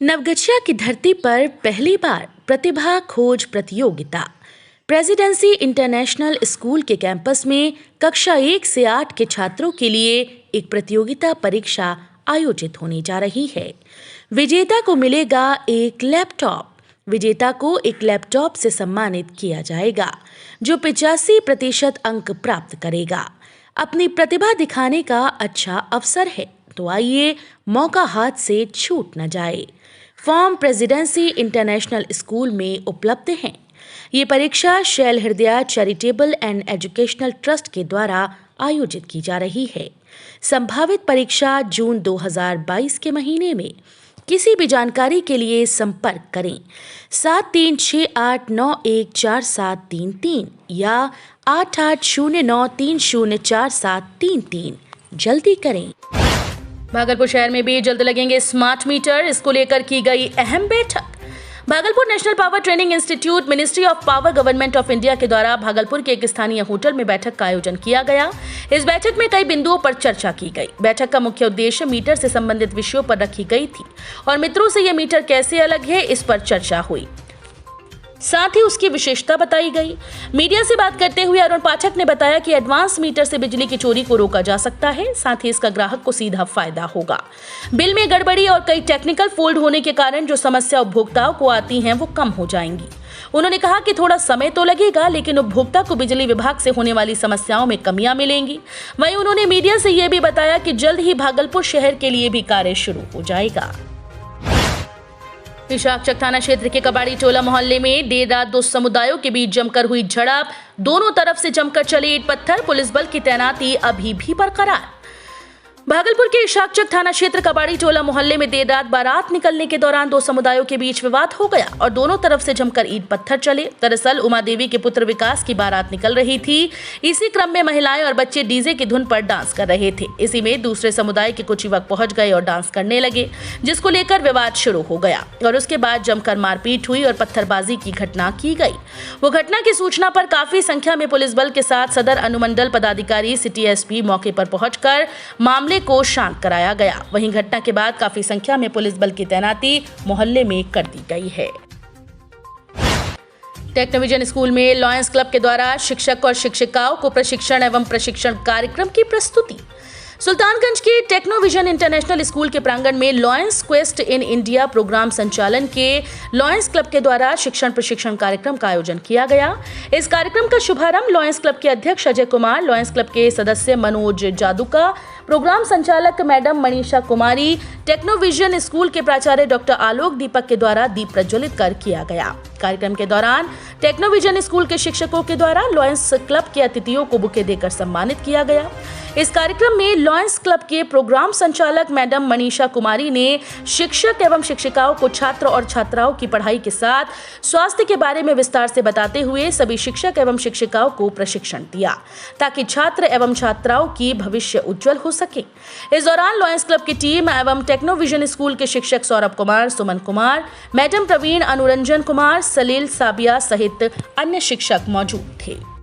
नवगछिया की धरती पर पहली बार प्रतिभा खोज प्रतियोगिता प्रेसिडेंसी इंटरनेशनल स्कूल के कैंपस में कक्षा 1 से 8 के छात्रों के लिए एक प्रतियोगिता परीक्षा आयोजित होने जा रही है। विजेता को मिलेगा एक लैपटॉप। विजेता को एक लैपटॉप से सम्मानित किया जाएगा जो 85% अंक प्राप्त करेगा। अपनी प्रतिभा दिखाने का अच्छा अवसर है, तो आइए मौका हाथ से छूट न जाए। फॉर्म प्रेसिडेंसी इंटरनेशनल स्कूल में उपलब्ध हैं। ये परीक्षा शैल हृदया चैरिटेबल एंड एजुकेशनल ट्रस्ट के द्वारा आयोजित की जा रही है। संभावित परीक्षा जून 2022 के महीने में। किसी भी जानकारी के लिए संपर्क करें 7368914733 या 8809304733। जल्दी करें। भागलपुर शहर में भी जल्द लगेंगे स्मार्ट मीटर। इसको लेकर की गई अहम बैठक। Bhagalpur national power training institute ministry of power government of India के द्वारा भागलपुर के एक स्थानीय होटल में बैठक का आयोजन किया गया। इस बैठक में कई बिंदुओं पर चर्चा की गई। बैठक का मुख्य उद्देश्य मीटर से संबंधित विषयों पर रखी गई थी और मित्रों से यह मीटर कैसे अलग है, इस पर चर्चा हुई। साथ ही उसकी विशेषता बताई गई। मीडिया से बात करते हुए अरुण पाठक ने बताया कि एडवांस मीटर से बिजली की चोरी को रोका जा सकता है, साथ ही इसका ग्राहक को सीधा फायदा होगा। बिल में गड़बड़ी और कई टेक्निकल फोल्ड होने के कारण जो समस्या उपभोक्ताओं को आती हैं वो कम हो जाएंगी। उन्होंने कहा कि थोड़ा समय तो लगेगा, लेकिन उपभोक्ता को बिजली विभाग से होने वाली समस्याओं में कमियां मिलेंगी। वहीं उन्होंने मीडिया से यह भी बताया कि जल्द ही भागलपुर शहर के लिए भी कार्य शुरू हो जाएगा। विशाखचक थाना क्षेत्र के कबाड़ी टोला मोहल्ले में देर रात दो समुदायों के बीच जमकर हुई झड़प। दोनों तरफ से जमकर चले ईंट पत्थर। पुलिस बल की तैनाती अभी भी बरकरार। भागलपुर के विशाखचक थाना क्षेत्र कबाड़ी टोला मोहल्ले में देर रात बारात निकलने के दौरान दो समुदायों के बीच विवाद हो गया और दोनों तरफ से जमकर ईंट पत्थर चले। दरअसल उमा देवी के पुत्र विकास की बारात निकल रही थी। इसी क्रम में महिलाएं और बच्चे डीजे की धुन पर डांस कर रहे थे। इसी में दूसरे समुदाय के कुछ युवक पहुंच गए और डांस करने लगे, जिसको लेकर विवाद शुरू हो गया और उसके बाद जमकर मारपीट हुई और पत्थरबाजी की घटना की गई। वो घटना की सूचना पर काफी संख्या में पुलिस बल के साथ सदर अनुमंडल पदाधिकारी सिटी एसपी मौके पर पहुंचकर मामले को शांत कराया गया। वहीं घटना के बाद काफी संख्या में पुलिस बल की तैनाती मोहल्ले में कर दी गई है। टेक्नोविजन स्कूल में लॉयंस क्लब के द्वारा शिक्षक और शिक्षिकाओं को प्रशिक्षण एवं प्रशिक्षण कार्यक्रम की प्रस्तुति। सुल्तानगंज के टेक्नोविजन इंटरनेशनल स्कूल के प्रांगण में Lions Quest in India program संचालन के लॉयंस क्लब के द्वारा शिक्षण प्रशिक्षण कार्यक्रम का आयोजन किया गया। इस कार्यक्रम का शुभारंभ लॉयंस क्लब के अध्यक्ष अजय कुमार, लॉयंस क्लब के सदस्य मनोज जादूका, प्रोग्राम संचालक madam Manisha Kumari, Technovision school के प्राचार्य डॉक्टर आलोक दीपक के द्वारा दीप प्रज्वलित कर किया गया। कार्यक्रम के दौरान टेक्नोविजन स्कूल के शिक्षकों के द्वारा लॉयंस क्लब के अतिथियों को बुके देकर सम्मानित किया गया। इस कार्यक्रम में लॉयंस क्लब के प्रोग्राम संचालक मैडम मनीषा कुमारी ने शिक्षक एवं शिक्षिकाओं को छात्र और छात्राओं की पढ़ाई के साथ स्वास्थ्य के बारे में विस्तार से बताते हुए सभी शिक्षक एवं शिक्षिकाओं को प्रशिक्षण दिया ताकि छात्र एवं छात्राओं की भविष्य उज्जवल हो सके। इस दौरान लॉयंस क्लब की टीम एवं टेक्नोविजन स्कूल के शिक्षक सौरभ कुमार, सुमन कुमार, मैडम प्रवीण, अनुरंजन कुमार, सलील, साबिया सहित अन्य शिक्षक मौजूद थे।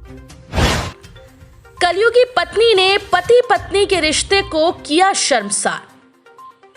कलयुगी पत्नी ने पति पत्नी के रिश्ते को किया शर्मसार।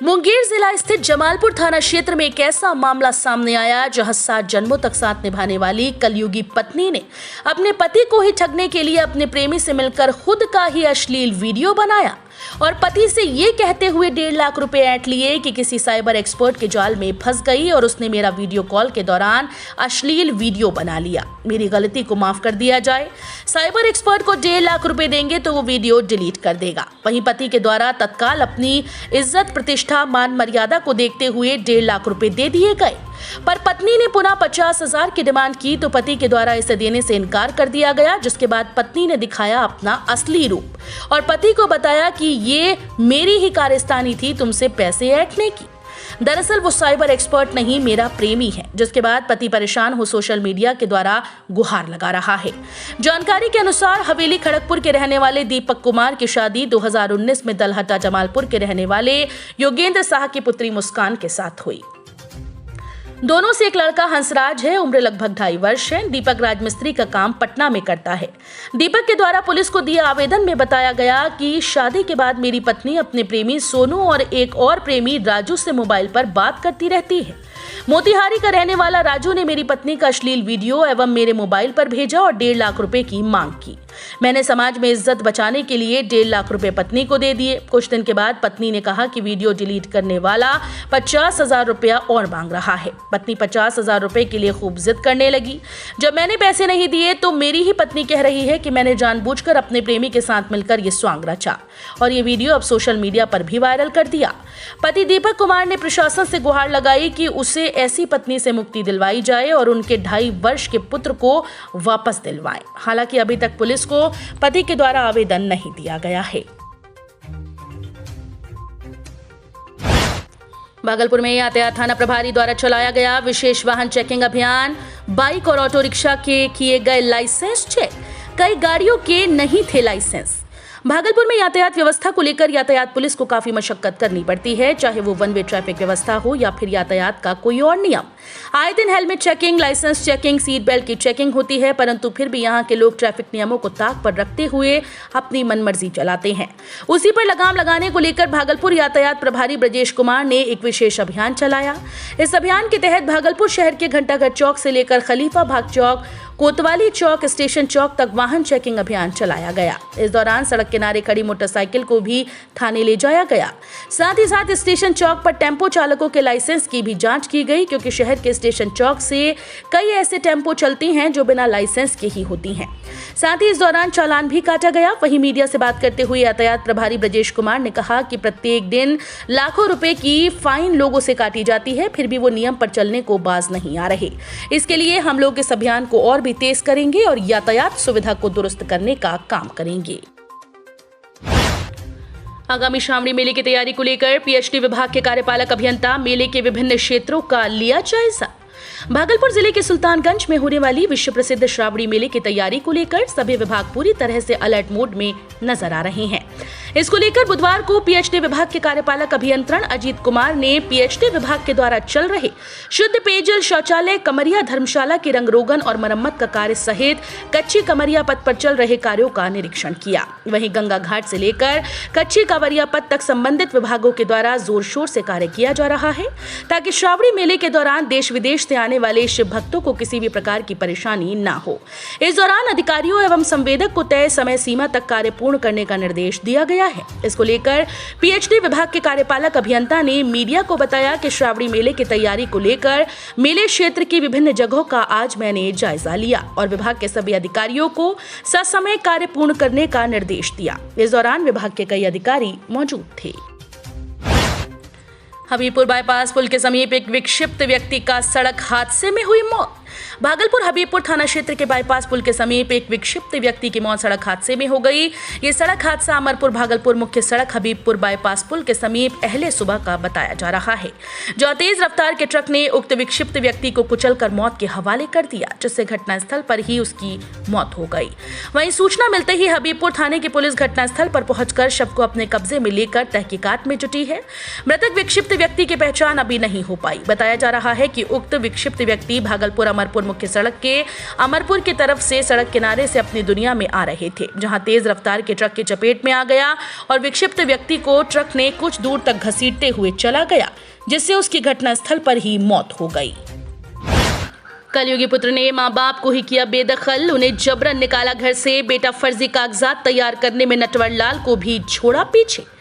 मुंगेर जिला स्थित जमालपुर थाना क्षेत्र में एक ऐसा मामला सामने आया जहां 7 जन्मों तक साथ निभाने वाली कलयुगी पत्नी ने अपने पति को ही ठगने के लिए अपने प्रेमी से मिलकर खुद का ही अश्लील वीडियो बनाया और पति से ये कहते हुए 1.5 लाख रुपए ऐंठ लिए कि किसी साइबर एक्सपर्ट के जाल में फंस गई और उसने मेरा वीडियो कॉल के दौरान अश्लील वीडियो बना लिया। मेरी गलती को माफ कर दिया जाए। साइबर एक्सपर्ट को 1.5 लाख रुपए देंगे तो वो वीडियो डिलीट कर देगा। वहीं पति के द्वारा तत्काल अपनी इज्जत, प्रतिष्ठा, मान मर्यादा को देखते हुए 1.5 लाख रुपए दे दिए गए, पर पत्नी ने पुनः 50,000 की डिमांड की तो पति के द्वारा इसे देने से इनकार कर दिया गया, जिसके बाद पत्नी ने दिखाया अपना असली रूप और पति को बताया कि ये मेरी ही कारस्तानी थी तुमसे पैसे ऐंठने की। दरअसल वो साइबर एक्सपर्ट नहीं, मेरा प्रेमी है। जिसके बाद पति परेशान हो सोशल मीडिया के द्वारा गुहार लगा रहा है। जानकारी के अनुसार हवेली खड़गपुर के रहने वाले दीपक कुमार की शादी 2019 में दलहटा जमालपुर के रहने वाले योगेंद्र शाह की पुत्री मुस्कान के साथ हुई। दोनों से एक लड़का हंसराज है, उम्र लगभग 2.5 वर्ष है। दीपक राजमिस्त्री का काम पटना में करता है। दीपक के द्वारा पुलिस को दिए आवेदन में बताया गया कि शादी के बाद मेरी पत्नी अपने प्रेमी सोनू और एक और प्रेमी राजू से मोबाइल पर बात करती रहती है। मोतिहारी का रहने वाला राजू ने मेरी पत्नी का अश्लील वीडियो एवं मेरे मोबाइल पर भेजा और 1.5 लाख रुपए की मांग की। मैंने समाज में इज्जत बचाने के लिए 1.5 लाख रुपए पत्नी को दे दिए। कुछ दिन के बाद पत्नी ने कहा कि वीडियो डिलीट करने वाला 50,000 रुपया और मांग रहा है। पत्नी 50,000 रुपए के लिए खूब जिद करने लगी। जब मैंने पैसे नहीं दिए तो मेरी ही पत्नी कह रही है कि मैंने जानबूझकर अपने प्रेमी के साथ मिलकर ये स्वांग रचा और ये वीडियो अब सोशल मीडिया पर भी वायरल कर दिया। पति दीपक कुमार ने प्रशासन से गुहार लगाई कि उसे ऐसी पत्नी से मुक्ति दिलवाई जाए और उनके 2.5 वर्ष के पुत्र को वापस दिलवाएं। हालांकि अभी तक पुलिस को पति के द्वारा आवेदन नहीं दिया गया है। भागलपुर में यातायात थाना प्रभारी द्वारा चलाया गया विशेष वाहन चेकिंग अभियान। बाइक और ऑटो रिक्शा के किए गए लाइसेंस चेक। कई गाड़ियों के नहीं थे लाइसेंस। भागलपुर में यातायात व्यवस्था को लेकर यातायात पुलिस को काफी मशक्कत करनी पड़ती है, चाहे वो वन वे ट्रैफिक व्यवस्था हो या फिर यातायात का कोई और नियम। आए दिन helmet checking, licence checking, seat belt की चेकिंग होती है, परंतु फिर भी यहाँ के लोग ट्रैफिक नियमों को ताक पर रखते हुए अपनी मनमर्जी चलाते हैं। उसी पर लगाम लगाने को लेकर भागलपुर यातायात प्रभारी ब्रजेश कुमार ने एक विशेष अभियान चलाया। इस अभियान के तहत भागलपुर शहर के घंटाघर चौक से लेकर खलीफा बाग चौक, कोतवाली चौक, स्टेशन चौक तक वाहन चेकिंग अभियान चलाया गया। इस दौरान सड़क किनारे खड़ी मोटरसाइकिल को भी थाने ले जाया गया। साथ ही साथ स्टेशन चौक पर टेम्पो चालकों के लाइसेंस की भी जांच की गई, क्योंकि शहर के स्टेशन चौक से कई ऐसे टेम्पो चलती हैं जो बिना लाइसेंस के ही होती हैं। साथ ही इस दौरान चालान भी काटा गया। वहीं मीडिया से बात करते हुए यातायात प्रभारी ब्रजेश कुमार ने कहा कि प्रत्येक दिन लाखों रुपए की फाइन लोगों से काटी जाती है, फिर भी वो नियम पर चलने को बाज नहीं आ रहे। इसके लिए हम लोग इस अभियान को और भी तेज करेंगे और यातायात सुविधा को दुरुस्त करने का काम करेंगे। आगामी श्रावणी मेले की तैयारी को लेकर पीएचडी विभाग के कार्यपालक अभियंता मेले के विभिन्न क्षेत्रों का लिया जायजा। भागलपुर जिले के सुल्तानगंज में होने वाली विश्व प्रसिद्ध श्रावणी मेले की तैयारी को लेकर सभी विभाग पूरी तरह से अलर्ट मोड में नजर आ रहे हैं। इसको लेकर बुधवार को पीएचडी विभाग के कार्यपालक अभियंत्रण अजीत कुमार ने पीएचडी विभाग के द्वारा चल रहे शुद्ध पेयजल शौचालय कमरिया धर्मशाला की रंगरोगन और मरम्मत का कार्य सहित कच्ची कमरिया पथ पर चल रहे कार्यों का निरीक्षण किया। वहीं गंगा घाट से लेकर कच्ची कांवरिया पथ तक संबंधित विभागों के द्वारा जोर शोर से कार्य किया जा रहा है, ताकि श्रावणी मेले के दौरान देश विदेश से आने वाले शिव भक्तों को किसी भी प्रकार की परेशानी न हो। इस दौरान अधिकारियों एवं संवेदक को तय समय सीमा तक कार्य पूर्ण करने का निर्देश दिया गया है। इसको लेकर पीएचडी विभाग के कार्यपालक अभियंता ने मीडिया को बताया कि श्रावणी मेले की तैयारी को लेकर मेले क्षेत्र की विभिन्न जगहों का आज मैंने जायजा लिया और विभाग के सभी अधिकारियों को ससमय कार्य पूर्ण करने का निर्देश दिया। इस दौरान विभाग के कई अधिकारी मौजूद थे। हबीबपुर बाईपास पुल के समीप एक विक्षिप्त व्यक्ति का सड़क हादसे में हुई मौत। भागलपुर हबीबपुर थाना क्षेत्र के बाईपास पुल के समीप एक विक्षिप्त व्यक्ति की मौत सड़क हादसे में हो गई। ये सड़क हादसा अमरपुर भागलपुर मुख्य सड़क हबीबपुर बाईपास पुल के समीप अहले सुबह का बताया जा रहा है, जो तेज रफ्तार के ट्रक ने उक्त विक्षिप्त व्यक्ति को कुचलकर मौत के हवाले कर दिया, जिससे घटनास्थल पर ही उसकी मौत हो गई। वहीं सूचना मिलते ही हबीबपुर थाने की पुलिस घटनास्थल पर पहुंचकर शव को अपने कब्जे में लेकर तहकीकात में जुटी है। मृतक विक्षिप्त व्यक्ति की पहचान अभी नहीं हो पाई। बताया जा रहा है कि उक्त विक्षिप्त व्यक्ति भागलपुर अमरपुर मुख्य सड़क के अमरपुर की तरफ से सड़क किनारे से अपनी दुनिया में आ रहे थे, जहां तेज रफ्तार के ट्रक की चपेट में आ गया और विक्षिप्त व्यक्ति को ट्रक ने कुछ दूर तक घसीटते हुए चला गया, जिससे उसकी घटनास्थल पर ही मौत हो गई। कलयुगी पुत्र ने मां बाप को ही किया बेदखल, उन्हें जबरन निकाला घर से। बेटा फर्जी कागजात तैयार करने में नटवर लाल को भी छोड़ा पीछे।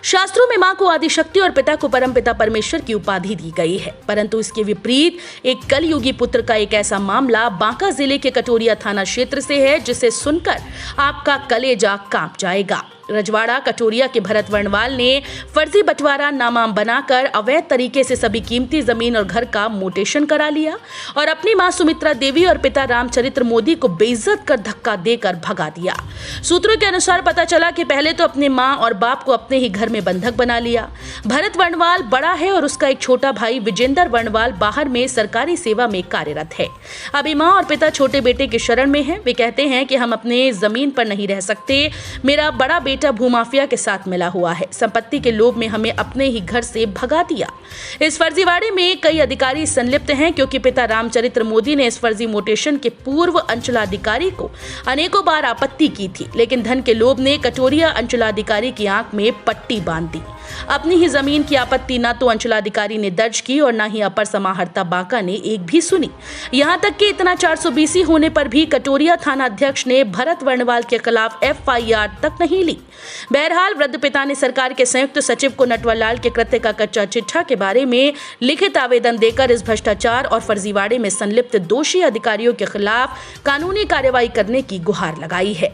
शास्त्रों में मां को आदिशक्ति और पिता को परमपिता परमेश्वर की उपाधि दी गई है, परंतु इसके विपरीत एक कलयुगी पुत्र का एक ऐसा मामला बांका जिले के कटोरिया थाना क्षेत्र से है, जिसे सुनकर आपका कलेजा कांप जाएगा। रजवाड़ा कटोरिया के भरत वर्णवाल ने फर्जी बंटवारा नामा बनाकर अवैध तरीके से सभी कीमती जमीन और घर का मोटेशन करा लिया और अपनी मां सुमित्रा देवी और पिता रामचरित्र मोदी को बेइज्जत कर धक्का देकर भगा दिया। सूत्रों के अनुसार पता चला कि पहले तो अपने मां और बाप को अपने ही घर में बंधक बना लिया। भरत वर्णवाल बड़ा है और उसका एक छोटा भाई विजेंद्र वर्णवाल बाहर में सरकारी सेवा में कार्यरत है। अभी मां और पिता छोटे बेटे के शरण में हैं। वे कहते हैं कि हम अपने जमीन पर नहीं रह सकते, मेरा बड़ा बेटा भूमाफिया के साथ मिला हुआ है। संपत्ति के लोभ में हमें अपने ही घर से भगा दिया। इस फर्जीवाड़े में कई अधिकारी संलिप्त हैं, क्योंकि पिता रामचरित्र मोदी ने इस फर्जी मोटेशन के पूर्व अंचलाधिकारी को अनेकों बार आपत्ति की थी, लेकिन धन के लोभ ने कटोरिया अंचलाधिकारी की आंख में पट्टी बांध दी। अपनी ही जमीन की आपत्ति न तो अंचलाधिकारी ने दर्ज की और न ही अपर समाहर्ता बांका ने एक भी सुनी। यहां तक कि इतना 420 होने पर भी कटोरिया थाना अध्यक्ष ने भरत वर्णवाल के खिलाफ FIR तक नहीं ली। बहरहाल वृद्ध पिता ने सरकार के संयुक्त सचिव को नटवरलाल के कृत्य का कच्चा चिट्ठा के बारे में लिखित आवेदन देकर इस भ्रष्टाचार और फर्जीवाड़े में संलिप्त दोषी अधिकारियों के खिलाफ कानूनी कार्रवाई करने की गुहार लगाई है।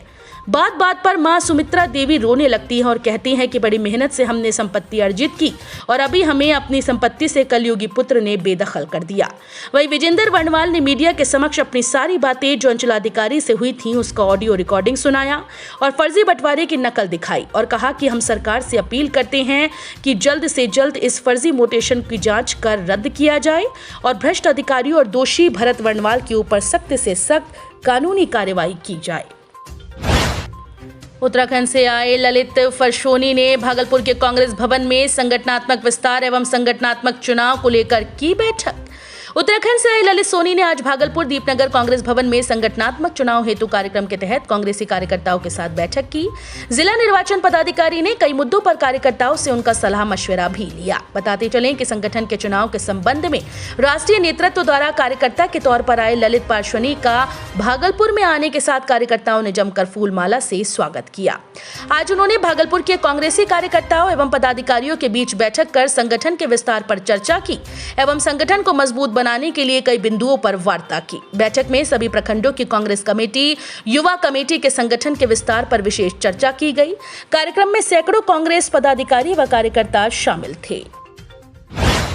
बात बात पर मां सुमित्रा देवी रोने लगती है और कहती हैं कि बड़ी मेहनत से हमने संपत्ति अर्जित की और अभी हमें अपनी संपत्ति से कलयुगी पुत्र ने बेदखल कर दिया। वहीं विजेंद्र वर्णवाल ने मीडिया के समक्ष अपनी सारी बातें जो अंचलाधिकारी से हुई थी उसका ऑडियो रिकॉर्डिंग सुनाया और फर्जी बंटवारे की नकल दिखाई और कहा कि हम सरकार से अपील करते हैं कि जल्द से जल्द इस फर्जी मोटेशन की जांच कर रद्द किया जाए और भ्रष्ट अधिकारियों और दोषी भरत वर्णवाल के ऊपर सख्त से सख्त कानूनी कार्रवाई की जाए। उत्तराखंड से आए ललित फरसोनी ने भागलपुर के कांग्रेस भवन में संगठनात्मक विस्तार एवं संगठनात्मक चुनाव को लेकर की बैठक। उत्तराखंड से आए ललित सोनी ने आज भागलपुर दीपनगर कांग्रेस भवन में संगठनात्मक चुनाव हेतु कार्यक्रम के तहत कांग्रेसी कार्यकर्ताओं के साथ बैठक की। जिला निर्वाचन पदाधिकारी ने कई मुद्दों पर कार्यकर्ताओं से उनका सलाह मशवरा भी लिया। बताते चलें कि संगठन के चुनाव के संबंध में राष्ट्रीय नेतृत्व द्वारा कार्यकर्ता के तौर पर आए ललित पार्श्वनी का भागलपुर में आने के साथ कार्यकर्ताओं ने जमकर फूलमाला से स्वागत किया। आज उन्होंने भागलपुर के कांग्रेसी कार्यकर्ताओं एवं पदाधिकारियों के बीच बैठक कर संगठन के विस्तार पर चर्चा की एवं संगठन को मजबूत बनाने के लिए कई बिंदुओं पर वार्ता की। बैठक में सभी प्रखंडों की कांग्रेस कमेटी, युवा कमेटी के संगठन के विस्तार पर विशेष चर्चा की गई। कार्यक्रम में सैकड़ों कांग्रेस पदाधिकारी व कार्यकर्ता शामिल थे।